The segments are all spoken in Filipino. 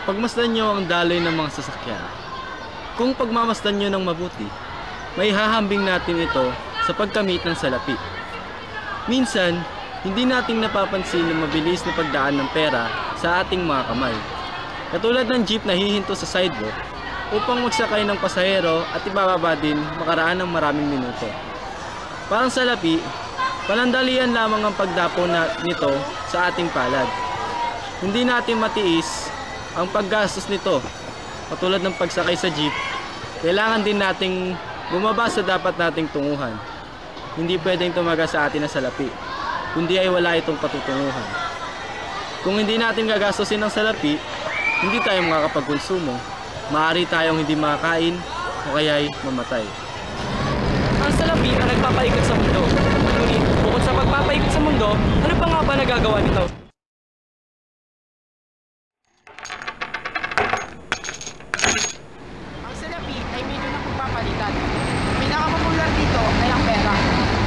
Pagmasdan nyo ang daloy ng mga sasakyan. Kung pagmamasdan nyo ng mabuti, may hahambing natin ito sa pagkamit ng salapi. Minsan, hindi nating napapansin ang mabilis na pagdaan ng pera sa ating mga kamay. Katulad ng jeep na hihinto sa sidewalk upang magsakay ng pasahero at ibababa din makaraan ng maraming minuto. Parang salapi, panandalian lamang ang pagdapo nito sa ating palad. Hindi natin matiis ang paggastos nito. Katulad ng pagsakay sa jeep, kailangan din nating bumaba sa dapat nating tunguhan. Hindi pwedeng tumaga sa atin ang salapi, kundi ay wala itong patutunguhan. Kung hindi natin gagastusin ng salapi, hindi tayo makakapagkonsumo. Maaari tayong hindi makakain o kaya'y mamatay. Ang salapi ay nagpapaikot sa mundo. Ngunit bukod sa pagpapaikot sa mundo, ano pa nga ba nagagawa nito? Ang salapi ay medyo na pagpapalitan. Pinakapopular dito ay ang pera.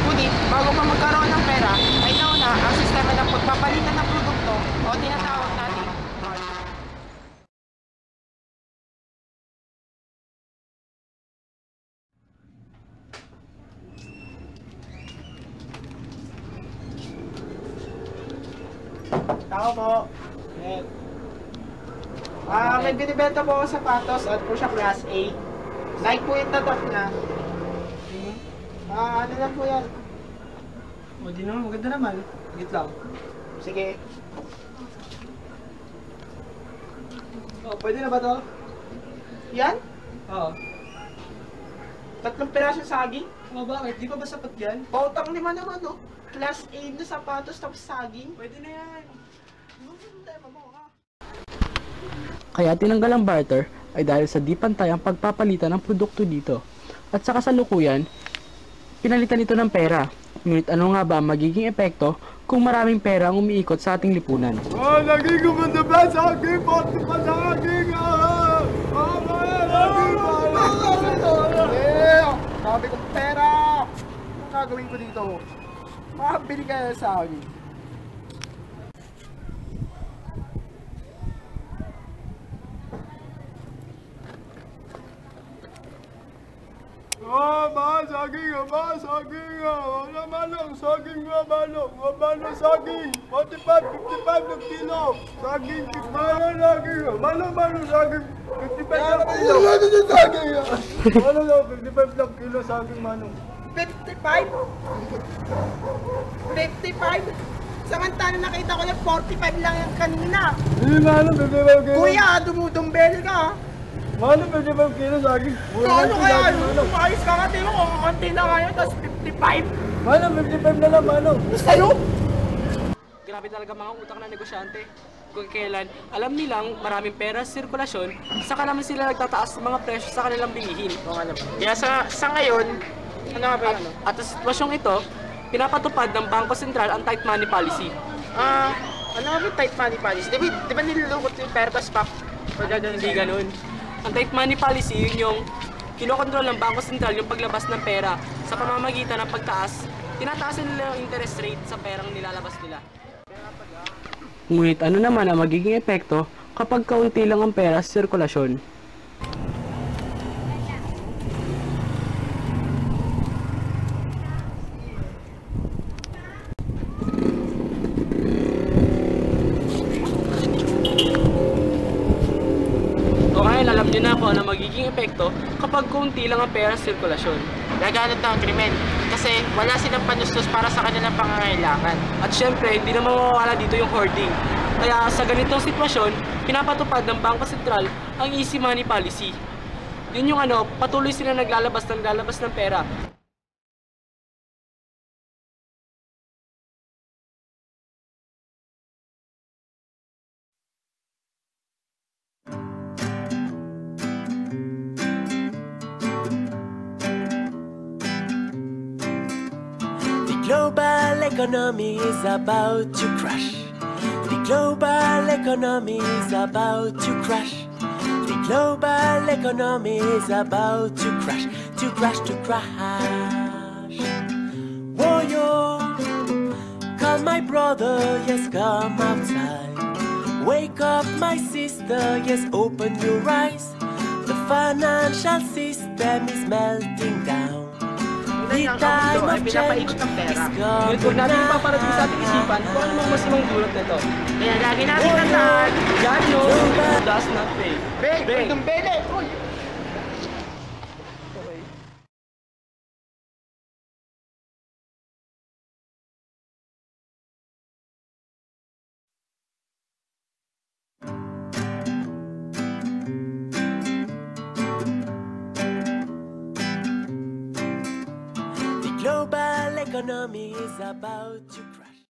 Ngunit bago pa magkaroon ng pera, ay nauna ang sistema ng pagpapalitan ng produkto o tinatawag natin market. Tao po. May binibenta po ako sapatos at po siya class A. Nike po yung tatak niya. Ano lang po yan? O di naman, maganda naman. Git lang. Sige. O, pwede na ba to? Yan? Oo. 3 piraso saging? O bakit? Di pa ba sapat yan? Pautang 5 naman, no? Class A na sapatos tapos saging? Pwede na yan. Kaya tinanggal ang barter ay dahil sa di pantay ang pagpapalitan ng produkto dito. At sa kasalukuyan, pinalitan ito ng pera. Ngunit ano nga ba ang magiging epekto kung maraming pera ang umiikot sa ating lipunan? Naging gumanda ba sa akin? Pati pa sa akin! Sabi kong pera! Anong gagawin ko dito? Makabili kaya sa akin. Saging! Saging! 45, 55 ng kilo! Saging! Malong saging! 55 ng kilo! Saging! 55 ng kilo saging, manong! 55? 55? Samantala nakita ko yung 45 lang yung kanina. Manong, 55 kilo! Kuya, dumudumbel ka. Manong, 55 kilo saging! Ano kaya yun? Umayos ka nga, tingnan ko, konti na ngayon, tapos 55? Manong, 55 na lang, manong! Sa'yo? Grabe talaga mga utak na negosyante. Kung kailan, alam nilang maraming pera sa sirkulasyon, saka naman sila nagtataas ng mga presyo sa kanilang bilihin. Kaya sa ngayon, ano nga ba yun? At sa sitwasyong ito, pinapatupad ng Bangko Sentral ang tight money policy. Ano nga ba yung tight money policy? Di ba nilulukot yung pera tas pak? Hindi ganun. Ang tight money policy, yun yung kinokontrol ng Bangko Sentral yung paglabas ng pera sa pamamagitan ng pagtaas. Tinataasan nila yung interest rate sa perang nilalabas nila. Ngunit ano naman ang magiging epekto kapag kaunti lang ang pera sa sirkulasyon? O ngayon, alam nyo na kung ano magiging epekto kapag kaunti lang ang pera sa sirkulasyon. Naganap na ang krimen kasi wala silang panustos para sa kanilang pangangailangan. At syempre, hindi na mawawala dito yung hoarding. Kaya sa ganitong sitwasyon, pinapatupad ng Bangko Sentral ang easy money policy. Yun yung patuloy sila naglalabas ng pera. Global economy is about to crash. The global economy is about to crash. The global economy is about to crash, to crash, to crash. Warrior, come my brother, yes, come outside. Wake up, my sister, yes, open your eyes. The financial system is melting down. The time of change is Ngunit gone huwag natin now. ipaparating sa ating isipan kung ano mang masamang dulot nito. Kaya lagi natin tandaan, God knows who does not pay. Beng! Itong bele! Uy! The global economy is about to